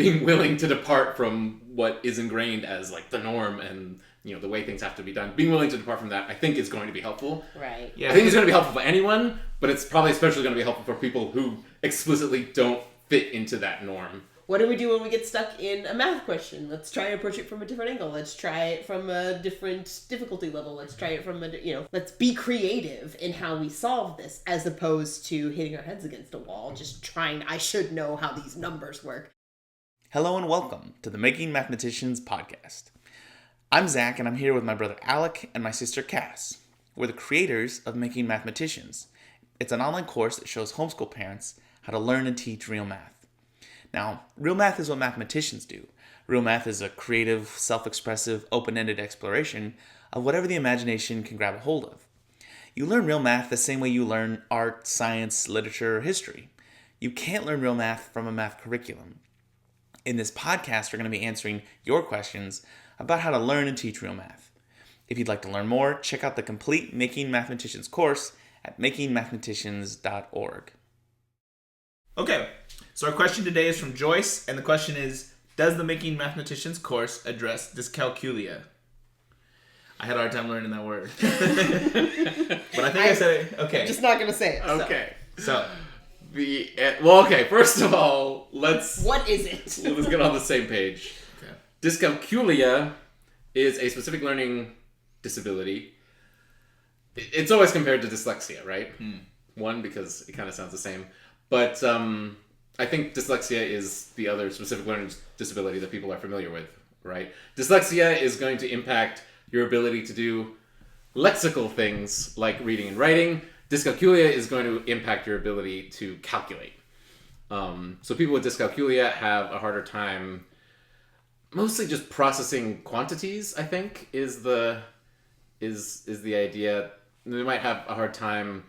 being willing to depart from what is ingrained as like the norm and the way things have to be done. Being willing to depart from that, I think, is going to be helpful. Right. Yeah. I think it's going to be helpful for anyone, but it's probably especially going to be helpful for people who explicitly don't fit into that norm. What do we do when we get stuck in a math question? Let's try and approach it from a different angle. Let's try it from a different difficulty level. Let's try it from let's be creative in how we solve this, as opposed to hitting our heads against a wall, just trying, I should know how these numbers work. Hello and welcome to the Making Mathematicians podcast. I'm Zach, and I'm here with my brother Alec and my sister Cass. We're the creators of Making Mathematicians. It's an online course that shows homeschool parents how to learn and teach real math. Now, real math is what mathematicians do. Real math is a creative, self-expressive, open-ended exploration of whatever the imagination can grab a hold of. You learn real math the same way you learn art, science, literature, or history. You can't learn real math from a math curriculum. In this podcast, we're going to be answering your questions about how to learn and teach real math. If you'd like to learn more, check out the complete Making Mathematicians course at makingmathematicians.org. Okay, so our question today is from Joyce, and the question is, does the Making Mathematicians course address Dyscalculia? I had a hard time learning that word. But I think I said it. Okay. I'm just not going to say it. Okay. So, First of all, what is it? let's get on the same page. okay. Dyscalculia is a specific learning disability. It's always compared to dyslexia, right? One, because it kind of sounds the same. But I think dyslexia is the other specific learning disability that people are familiar with, right? Dyslexia is going to impact your ability to do lexical things like reading and writing. Dyscalculia is going to impact your ability to calculate. So people with dyscalculia have a harder time mostly just processing quantities, I think, is the idea. They might have a hard time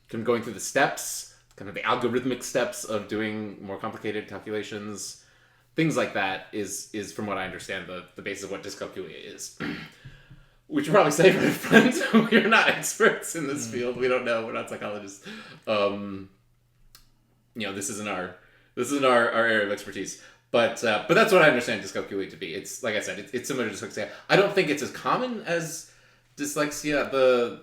kind of going through the steps, kind of the algorithmic steps of doing more complicated calculations. Things like that is from what I understand, the basis of what dyscalculia is. We should probably say for friends, we're not experts in this field. We don't know. We're not psychologists. This isn't our area of expertise. But that's what I understand dyscalculia to be. It's, like I said, it's similar to dyslexia. I don't think it's as common as dyslexia. The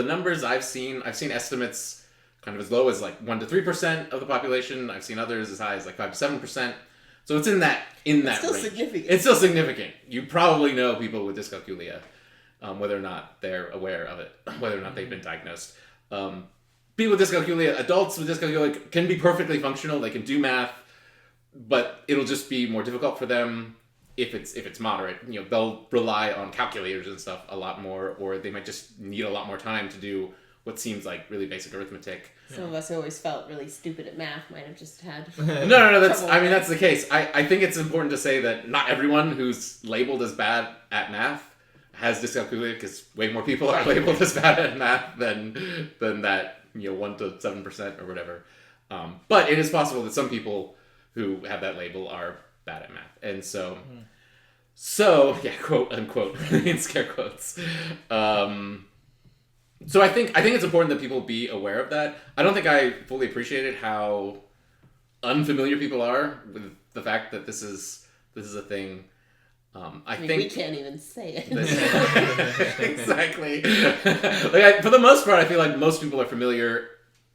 numbers I've seen estimates kind of as low as like 1 to 3% of the population. I've seen others as high as like 5 to 7%. So it's in that range. Significant. It's still significant. You probably know people with dyscalculia, whether or not they're aware of it, whether or not they've been diagnosed. People with dyscalculia, adults with dyscalculia can be perfectly functional. They can do math, but it'll just be more difficult for them if it's moderate. They'll rely on calculators and stuff a lot more, or they might just need a lot more time to do what seems like really basic arithmetic. Some of us who always felt really stupid at math might have just had No, that's the case. I think it's important to say that not everyone who's labeled as bad at math has dyscalculia, because way more people are labeled as bad at math than that 1 to 7% or whatever. But it is possible that some people who have that label are bad at math, and so quote unquote in scare quotes. So I think it's important that people be aware of that. I don't think I fully appreciated how unfamiliar people are with the fact that this is a thing. I think we can't even say it. Exactly. For the most part, I feel like most people are familiar.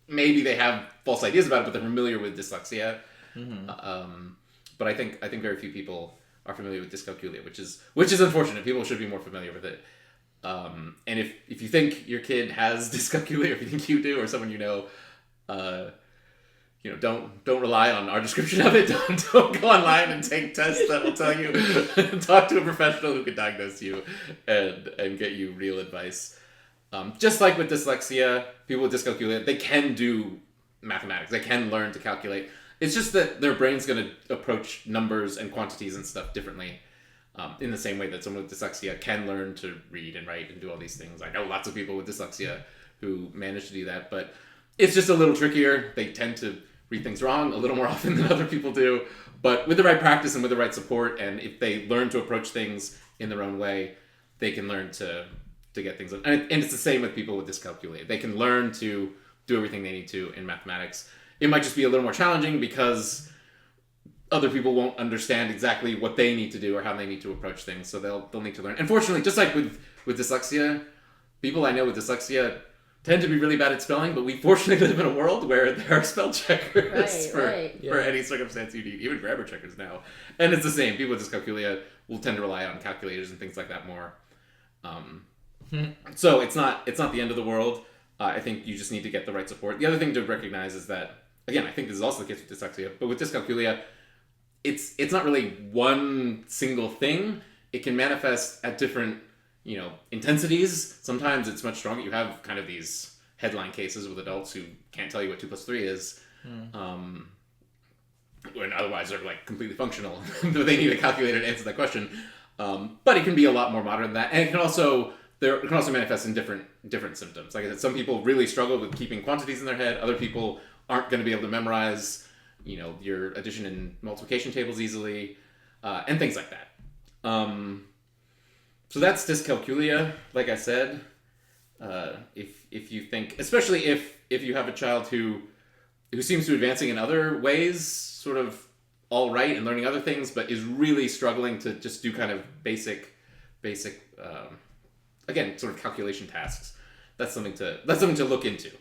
Maybe they have false ideas about it, but they're familiar with dyslexia. But I think very few people are familiar with dyscalculia, which is unfortunate. People should be more familiar with it. And if you think your kid has dyscalculia, or if you think you do, or someone don't rely on our description of it. Don't go online and take tests that will tell you. Talk to a professional who can diagnose you and get you real advice. Just like with dyslexia, people with dyscalculia, they can do mathematics. They can learn to calculate. It's just that their brain's going to approach numbers and quantities and stuff differently. In the same way that someone with dyslexia can learn to read and write and do all these things. I know lots of people with dyslexia who manage to do that, but it's just a little trickier. They tend to read things wrong a little more often than other people do. But with the right practice and with the right support, and if they learn to approach things in their own way, they can learn to get things done. And it's the same with people with dyscalculia. They can learn to do everything they need to in mathematics. It might just be a little more challenging because other people won't understand exactly what they need to do or how they need to approach things, so they'll need to learn. Unfortunately, just like with dyslexia, people I know with dyslexia tend to be really bad at spelling, but we fortunately live in a world where there are spell checkers for any circumstance you need, even grammar checkers now. And it's the same. People with dyscalculia will tend to rely on calculators and things like that more. So it's not the end of the world. I think you just need to get the right support. The other thing to recognize is that, again, I think this is also the case with dyslexia, but with dyscalculia, it's not really one single thing. It can manifest at different intensities. Sometimes it's much stronger. You have kind of these headline cases with adults who can't tell you what 2 + 3 is, when otherwise they're like completely functional. They need a calculator to answer that question. But it can be a lot more moderate than that, and it can also manifest in different symptoms. Like I said, some people really struggle with keeping quantities in their head. Other people aren't going to be able to memorize, your addition and multiplication tables easily, and things like that. So that's dyscalculia. Like I said, if you think, especially if you have a child who seems to be advancing in other ways, sort of all right and learning other things, but is really struggling to just do kind of basic, again, sort of calculation tasks. That's something to look into.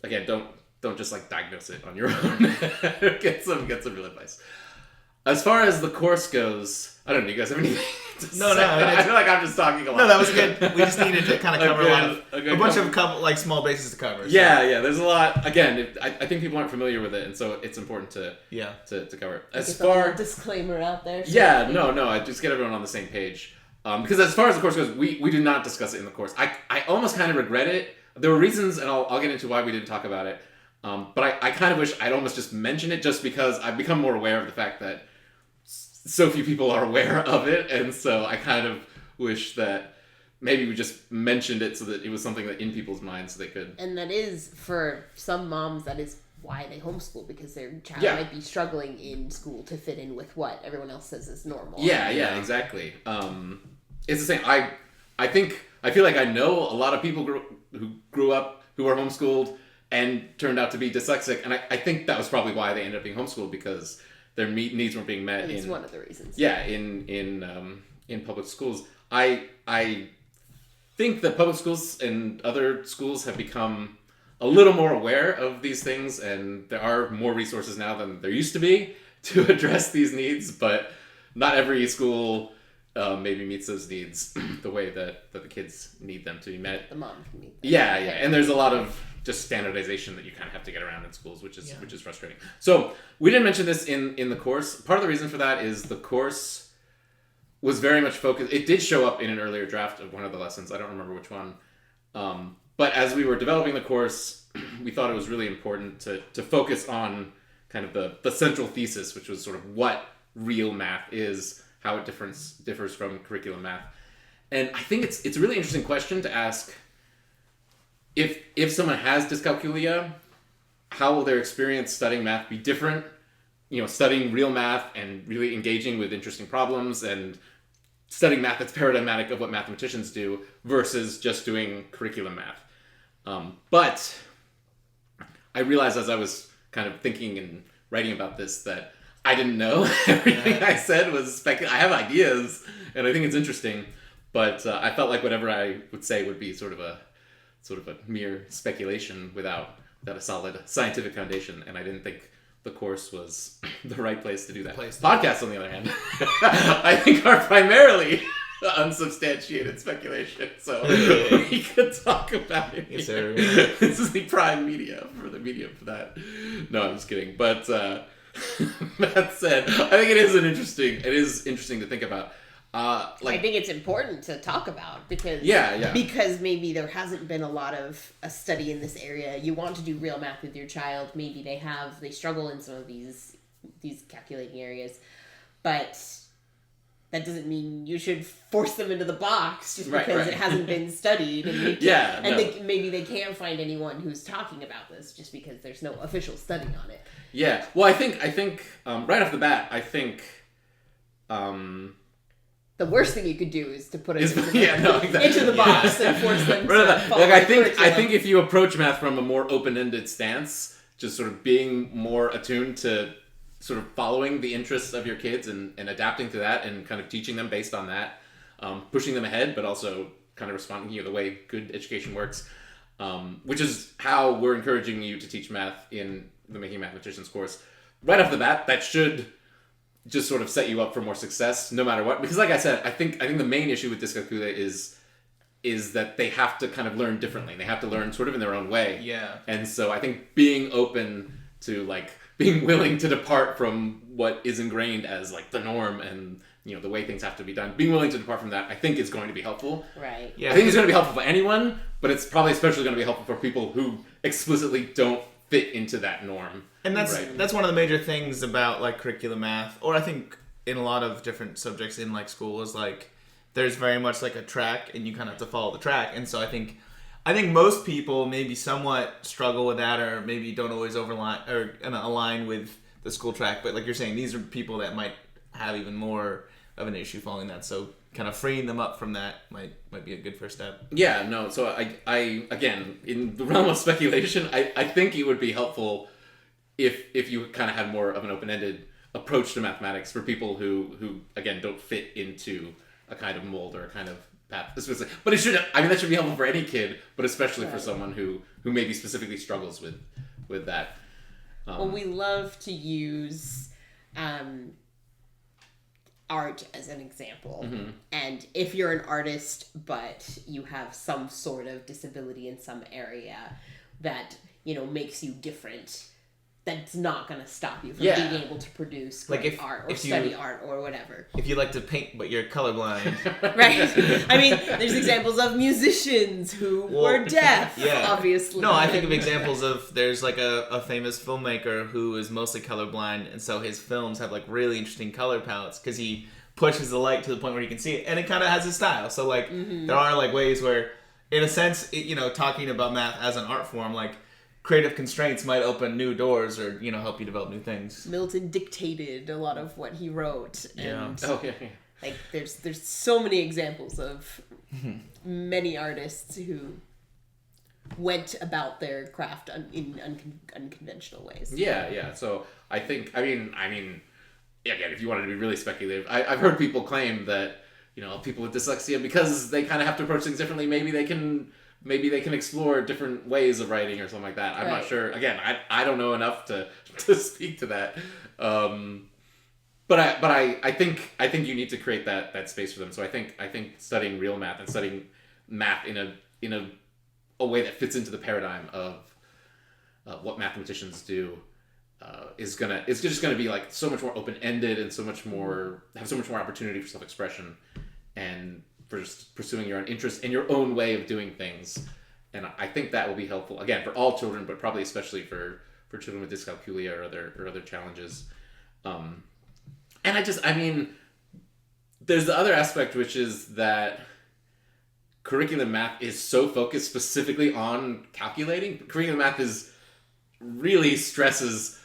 Again, don't just like diagnose it on your own. Get some real advice. As far as the course goes, I don't know. Do you guys have anything to say? I feel like I'm just talking a lot. No, that was good. We just needed to kind of cover a bunch of small bases to cover. So. Yeah. There's a lot. Again, I think people aren't familiar with it, and so it's important to cover it. As far a disclaimer out there. No. I just get everyone on the same page. Because as far as the course goes, we do not discuss it in the course. I almost kind of regret it. There were reasons, and I'll get into why we didn't talk about it. But I kind of wish I'd almost just mention it, just because I've become more aware of the fact that so few people are aware of it, and so I kind of wish that maybe we just mentioned it so that it was something that in people's minds so they could. And that is, for some moms, that is why they homeschool, because their child might be struggling in school to fit in with what everyone else says is normal. Yeah, exactly. It's the same. I feel like I know a lot of people who grew up who are homeschooled and turned out to be dyslexic, and I think that was probably why they ended up being homeschooled, because their needs weren't being met. It's one of the reasons. Yeah, in public schools. I think that public schools and other schools have become a little more aware of these things, and there are more resources now than there used to be to address these needs, but not every school maybe meets those needs the way that the kids need them to be met. The mom can meet them. Yeah, and there's a lot of just standardization that you kind of have to get around in schools, which is frustrating. So we didn't mention this in the course. Part of the reason for that is the course was very much focused. It did show up in an earlier draft of one of the lessons. I don't remember which one. But as we were developing the course, we thought it was really important to focus on kind of the central thesis, which was sort of what real math is, how it differs from curriculum math. And I think it's a really interesting question to ask. If someone has dyscalculia, how will their experience studying math be different? Studying real math and really engaging with interesting problems and studying math that's paradigmatic of what mathematicians do versus just doing curriculum math. But I realized as I was kind of thinking and writing about this that I didn't know. Everything I said was speculative. I have ideas, and I think it's interesting, but I felt like whatever I would say would be sort of a mere speculation without a solid scientific foundation, and I didn't think the course was the right place to do that. Podcasts, on the other hand, I think are primarily unsubstantiated speculation, so we could talk about it. Yes, sir. This is the prime medium for that. No, I'm just kidding. But that said, I think it is interesting to think about. I think it's important to talk about because because maybe there hasn't been a lot of a study in this area. You want to do real math with your child. Maybe they struggle in some of these calculating areas, but that doesn't mean you should force them into the box just because it hasn't been studied. And maybe they can't find anyone who's talking about this just because there's no official study on it. Yeah. Well, I think right off the bat, I think. The worst thing you could do is to put it into the box and force them to follow I think if you approach math from a more open-ended stance, just sort of being more attuned to sort of following the interests of your kids and adapting to that and kind of teaching them based on that, pushing them ahead, but also kind of responding, the way good education works, which is how we're encouraging you to teach math in the Making Mathematicians course. Right off the bat, that should just sort of set you up for more success no matter what. Because like I said, I think the main issue with Dyscalculia is that they have to kind of learn differently. They have to learn sort of in their own way. Yeah. And so I think being open to being willing to depart from what is ingrained as the norm and the way things have to be done, being willing to depart from that, I think is going to be helpful. Right. Yeah. I think it's going to be helpful for anyone, but it's probably especially going to be helpful for people who explicitly don't fit into that norm. And that's one of the major things about curriculum math, or I think in a lot of different subjects in school, is there's very much a track, and you kind of have to follow the track. And so I think most people maybe somewhat struggle with that, or maybe don't always align with the school track. But like you're saying, these are people that might have even more of an issue following that. So kind of freeing them up from that might be a good first step. Yeah, no. So I again, in the realm of speculation, I think it would be helpful if you kind of had more of an open-ended approach to mathematics for people who again don't fit into a kind of mold or a kind of path. But it should, that should be helpful for any kid, but especially for someone who maybe specifically struggles with that. Well, we love to use art as an example. Mm-hmm. And if you're an artist, but you have some sort of disability in some area that, makes you different, that's not going to stop you from being able to produce great art or study art or whatever. If you like to paint but you're colorblind. Right. There's examples of musicians who were deaf, obviously. No, I think of examples of, there's a famous filmmaker who is mostly colorblind, and so his films have really interesting color palettes because he pushes the light to the point where you can see it, and it kind of has a style. So there are ways where, in a sense, talking about math as an art form, creative constraints might open new doors or help you develop new things. Milton dictated a lot of what he wrote, and there's so many examples of many artists who went about their craft in unconventional ways. Yeah. So I think again, if you wanted to be really speculative, I've heard people claim that people with dyslexia, because they kind of have to approach things differently, maybe they can explore different ways of writing or something like that. I'm not sure. Again, I don't know enough to speak to that. But I think you need to create that space for them. So I think studying real math and studying math in a way that fits into the paradigm of what mathematicians do is just gonna be so much more open ended and so much more opportunity for self-expression and for just pursuing your own interest and your own way of doing things. And I think that will be helpful, again, for all children, but probably especially for children with dyscalculia or other challenges. And there's the other aspect, which is that curriculum math is so focused specifically on calculating. Curriculum math really stresses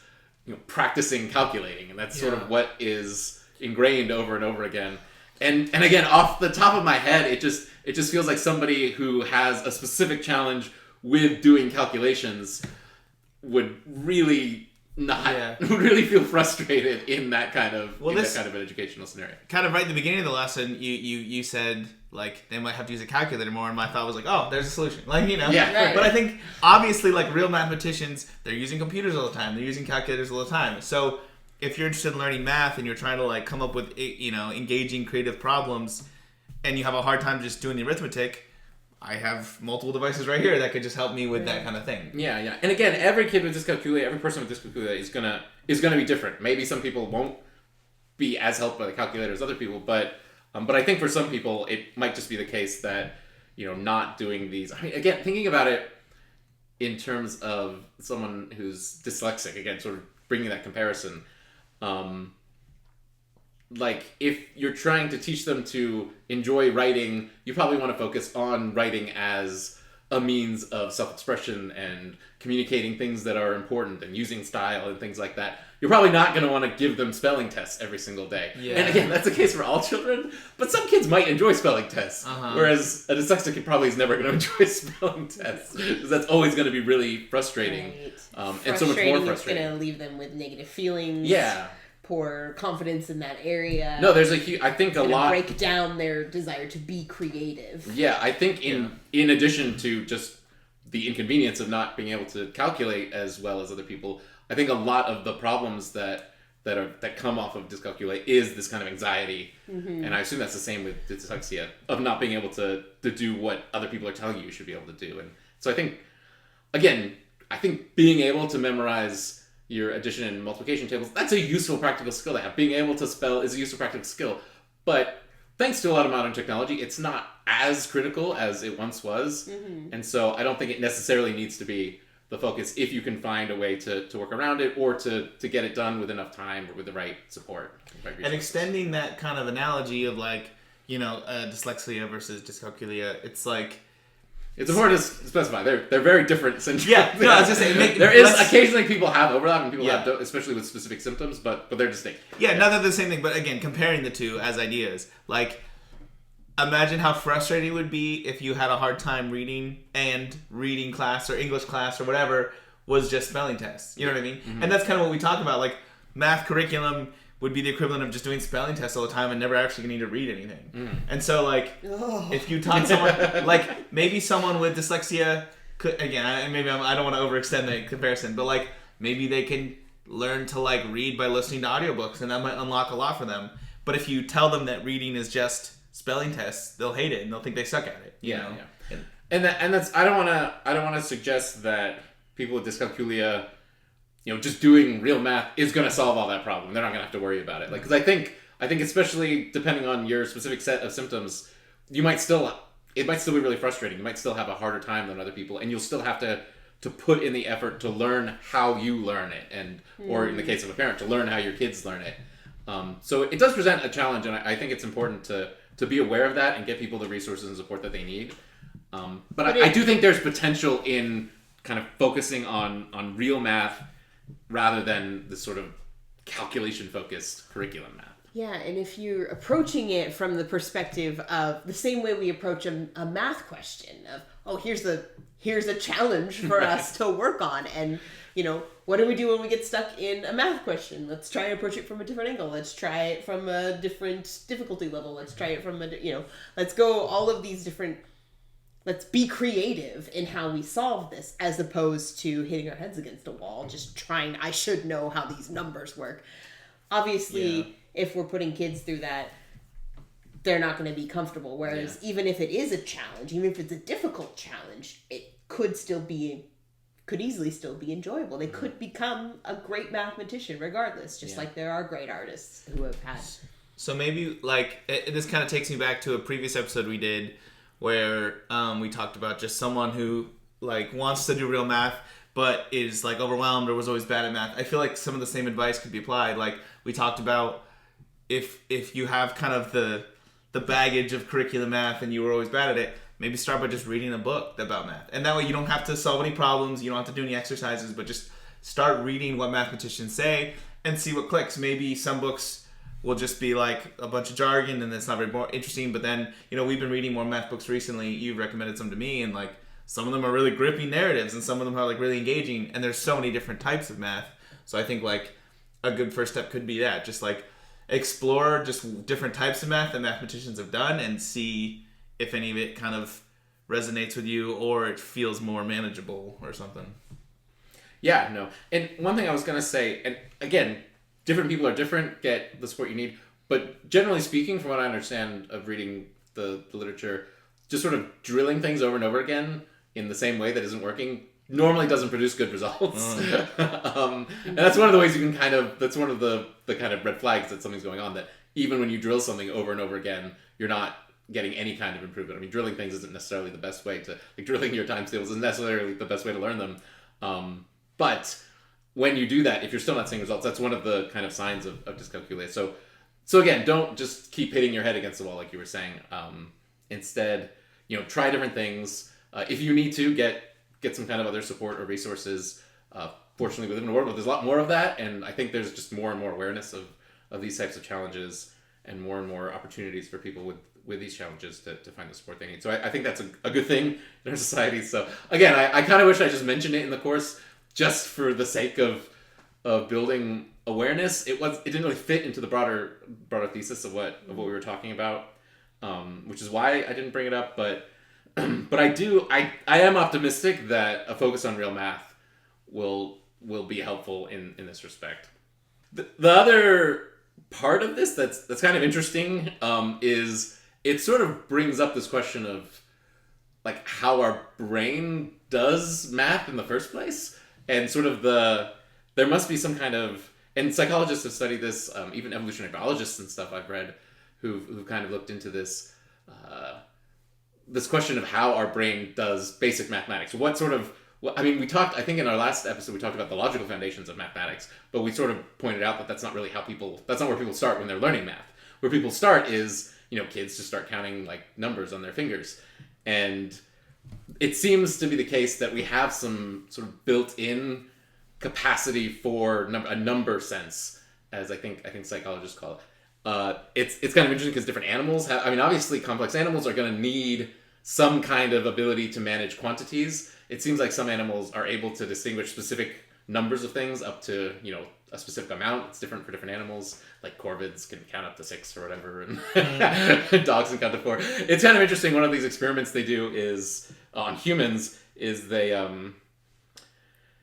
practicing calculating, and that's sort of what is ingrained over and over again. And again, off the top of my head, it just feels like somebody who has a specific challenge with doing calculations would really would really feel frustrated in that kind of that kind of an educational scenario. Kind of right at the beginning of the lesson, you said they might have to use a calculator more, and my thought was oh, there's a solution. Yeah. Right. But I think obviously real mathematicians, they're using computers all the time, they're using calculators all the time. So if you're interested in learning math and you're trying to come up with engaging creative problems, and you have a hard time just doing the arithmetic, I have multiple devices right here that could just help me with that kind of thing. Yeah. And again, every kid with dyscalculia, every person with dyscalculia is gonna be different. Maybe some people won't be as helped by the calculator as other people, but I think for some people it might just be the case that not doing these. Again, thinking about it in terms of someone who's dyslexic, again, sort of bringing that comparison. If you're trying to teach them to enjoy writing, you probably want to focus on writing as a means of self-expression and communicating things that are important and using style and things like that. you're probably not going to want to give them spelling tests every single day. Yeah. And again, that's the case for all children, but some kids might enjoy spelling tests, whereas a dyslexic kid probably is never going to enjoy spelling tests, because that's always going to be really frustrating, and so much more frustrating. It's going to leave them with negative feelings. Yeah. Poor confidence in that area. No, there's a huge, I think a lot break down their desire to be creative. Yeah, I think in addition to just the inconvenience of not being able to calculate as well as other people, I think a lot of the problems that come off of dyscalculia is this kind of anxiety, and I assume that's the same with dyslexia, of not being able to do what other people are telling you should be able to do. And so I think being able to memorize your addition and multiplication tables, that's a useful practical skill to have. Being able to spell is a useful practical skill, but thanks to a lot of modern technology, it's not as critical as it once was. And so I don't think it necessarily needs to be the focus if you can find a way to work around it, or to get it done with enough time or with the right support. And extending that kind of analogy of dyslexia versus dyscalculia, it's like, it's important to specify they're very different syndromes. Yeah, no, I was just saying, there is occasionally people have overlap and people have, especially with specific symptoms, but they're distinct. Yeah, not that they're the same thing, but again, comparing the two as ideas, like, imagine how frustrating it would be if you had a hard time reading, and reading class or English class or whatever was just spelling tests. You know what I mean? And that's kind of what we talk about. Like, math curriculum would be the equivalent of just doing spelling tests all the time and never actually getting to read anything. And so, like, if you taught someone, like, maybe someone with dyslexia could, again, I don't want to overextend the comparison, but, like, maybe they can learn to, like, read by listening to audiobooks, and that might unlock a lot for them. But if you tell them that reading is just spelling tests, they'll hate it and they'll think they suck at it. You know? And that's I don't want to suggest that people with dyscalculia, just doing real math is going to solve all that problem. They're not going to have to worry about it. Like, because I think especially depending on your specific set of symptoms, it might still be really frustrating. You might still have a harder time than other people, and you'll still have to put in the effort to learn how you learn it, and or in the case of a parent, to learn how your kids learn it. So it does present a challenge, and I think it's important to be aware of that and get people the resources and support that they need. But I do think there's potential in kind of focusing on real math rather than this sort of calculation-focused curriculum math. Yeah, and if you're approaching it from the perspective of the same way we approach a math question of, here's a challenge for us to work on, and what do we do when we get stuck in a math question? Let's try and approach it from a different angle. Let's try it from a different difficulty level. Let's try it from let's go all of these different. Let's be creative in how we solve this, as opposed to hitting our heads against a wall, just trying, I should know how these numbers work. Obviously, if we're putting kids through that, they're not going to be comfortable. Whereas even if it is a challenge, even if it's a difficult challenge, it could easily still be enjoyable. They could become a great mathematician regardless, just like there are great artists who have had. So maybe, like, this kind of takes me back to a previous episode we did, where we talked about just someone who, like, wants to do real math but is, like, overwhelmed or was always bad at math. I feel like some of the same advice could be applied. Like, we talked about if you have kind of the baggage of curriculum math and you were always bad at it, maybe start by just reading a book about math. And that way you don't have to solve any problems, you don't have to do any exercises, but just start reading what mathematicians say and see what clicks. Maybe some books will just be like a bunch of jargon and it's not very more interesting, but then, we've been reading more math books recently. You've recommended some to me, and, like, some of them are really gripping narratives and some of them are, like, really engaging, and there's so many different types of math. So I think, like, a good first step could be that, just, like, explore just different types of math that mathematicians have done and see if any of it kind of resonates with you or it feels more manageable or something. Yeah, no. And one thing I was going to say, and again, different people are different, get the support you need, but generally speaking, from what I understand of reading the literature, just sort of drilling things over and over again in the same way that isn't working normally doesn't produce good results. And that's one of the ways you can that's one of the kind of red flags that something's going on, that even when you drill something over and over again, you're not getting any kind of improvement. I mean, drilling things isn't necessarily the best way to, like, drilling your times tables isn't necessarily the best way to learn them. But when you do that, if you're still not seeing results, that's one of the kind of signs of dyscalculia. So again, don't just keep hitting your head against the wall like you were saying. Instead, try different things. If you need to, get some kind of other support or resources. fortunately we live in a world where there's a lot more of that, and I think there's just more and more awareness of these types of challenges and more opportunities for people with these challenges to find the support they need. So I think that's a good thing in our society. So again, I kind of wish I just mentioned it in the course just for the sake of building awareness. It didn't really fit into the broader thesis of what we were talking about, which is why I didn't bring it up. But I am optimistic that a focus on real math will be helpful in this respect. The other part of this that's kind of interesting is it sort of brings up this question of like how our brain does math in the first place, and sort of there must be some kind of, and psychologists have studied this, even evolutionary biologists and stuff I've read who've kind of looked into this this question of how our brain does basic mathematics. We talked, I think in our last episode, we talked about the logical foundations of mathematics, but we sort of pointed out that that's not really that's not where people start when they're learning math. Where people start is, kids just start counting like numbers on their fingers. And it seems to be the case that we have some sort of built-in capacity for a number sense, as I think psychologists call it. It's kind of interesting because different animals have, obviously complex animals are going to need some kind of ability to manage quantities. It seems like some animals are able to distinguish specific numbers of things up to, a specific amount. It's different for different animals. Like corvids can count up to 6 or whatever, and dogs can count to 4. It's kind of interesting. One of these experiments they do is on humans is they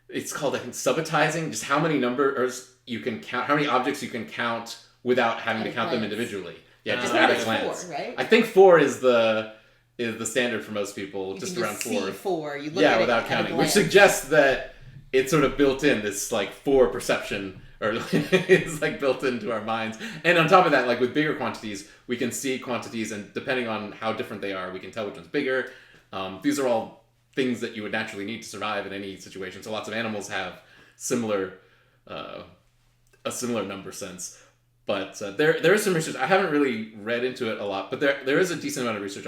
it's called, I think, subitizing, just how many numbers you can count, how many objects you can count without having to count them individually. Yeah, just at a glance. 4, right? I think 4 is the standard for most people, you just can around just 4. See 4. You look at without it counting, which suggests that it's sort of built in, this like 4 perception, or it's like built into our minds. And on top of that, like with bigger quantities, we can see quantities, and depending on how different they are, we can tell which one's bigger. These are all things that you would naturally need to survive in any situation. So lots of animals have a similar number sense. But there is some research. I haven't really read into it a lot, but there is a decent amount of research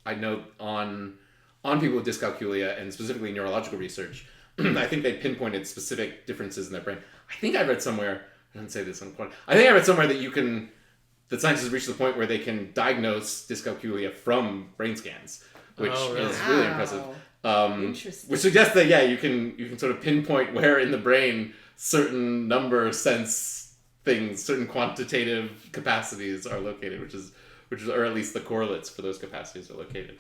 I know on people with dyscalculia, and specifically neurological research. I think they pinpointed specific differences in their brain. I think I read somewhere, I didn't say this on point, I think I read somewhere that scientists have reached the point where they can diagnose dyscalculia from brain scans, which is really impressive. Interesting. Which suggests that, you can sort of pinpoint where in the brain certain number sense things, certain quantitative capacities are located, which is, or at least the correlates for those capacities are located.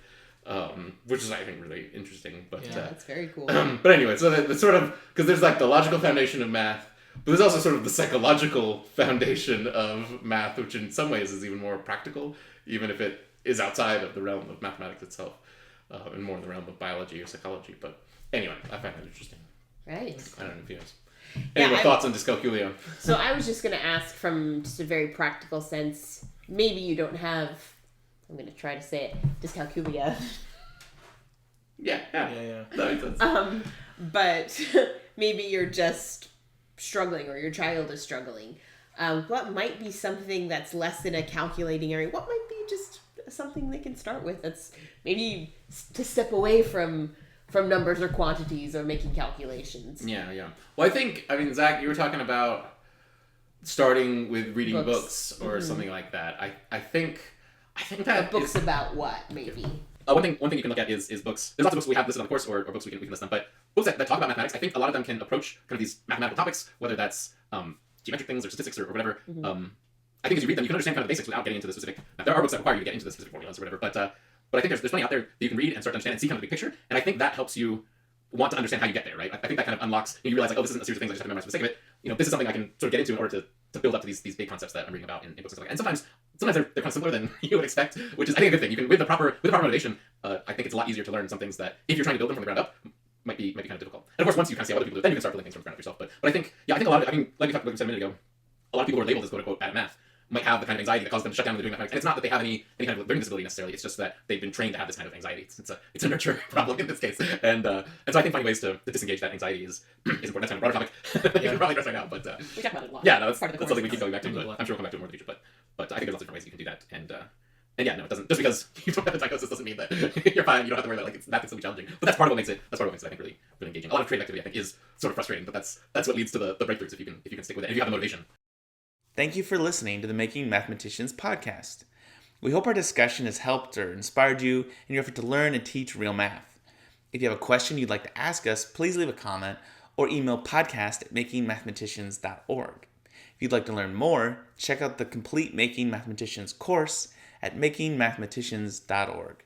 Which is, I think, really interesting. But that's very cool. But anyway, so the sort of, because there's like the logical foundation of math, but there's also sort of the psychological foundation of math, which in some ways is even more practical, even if it is outside of the realm of mathematics itself, and more in the realm of biology or psychology. But anyway, I find that interesting. Right. I don't know if you guys. Any more thoughts on dyscalculia? So I was just going to ask, from just a very practical sense, maybe you don't have, I'm going to try to say it, dyscalculia. Yeah. That makes sense. But maybe you're just struggling, or your child is struggling. What might be something that's less in a calculating area? What might be just something they can start with that's maybe to step away from numbers or quantities or making calculations? Yeah. Well, I think, Zach, you were talking about starting with reading books or something like that. I think that books about what, maybe? One thing you can look at is books. There's lots of books we have listed on the course, or books we can list them. But books that talk about mathematics, I think a lot of them can approach kind of these mathematical topics, whether that's geometric things or statistics or whatever. I think as you read them, you can understand kind of the basics without getting into the specific. Now, there are books that require you to get into the specific formulas or whatever, but I think there's plenty out there that you can read and start to understand and see kind of the big picture. And I think that helps you want to understand how you get there, right? I think that kind of unlocks, you realize like, this isn't a series of things I just have to memorize for the sake of it. This is something I can sort of get into in order to build up to these big concepts that I'm reading about in books and stuff like that. And sometimes they're kind of simpler than you would expect, which is, I think, a good thing. You can, with the proper motivation, I think it's a lot easier to learn some things that, if you're trying to build them from the ground up, might be kind of difficult. And of course, once you kind of see how other people do it, then you can start building things from the ground up yourself. But I think a lot of, like we said a minute ago, a lot of people who are labeled as quote unquote bad at math might have the kind of anxiety that causes them to shut down when they're doing mathematics. And it's not that they have any kind of learning disability necessarily. It's just that they've been trained to have this kind of anxiety. It's a nurture problem in this case. And so I think finding ways to disengage that anxiety is important. That's kind of a broader topic. You can probably address right now, but we talk about it a lot. That's something we keep going back to. But I'm sure we'll come back to it more in the future. But I think there's lots of different ways you can do that, and And yeah, no, it doesn't. Just because you don't have the diagnosis doesn't mean that you're fine. You don't have to worry about math can still be challenging. But that's part of what makes it. That's part of what makes it, I think, really, really engaging. A lot of creative activity, I think, is sort of frustrating, but that's what leads to the breakthroughs if you can stick with it. And if you have the motivation. Thank you for listening to the Making Mathematicians podcast. We hope our discussion has helped or inspired you in your effort to learn and teach real math. If you have a question you'd like to ask us, please leave a comment or email podcast@makingmathematicians.org. If you'd like to learn more, check out the complete Making Mathematicians course at makingmathematicians.org.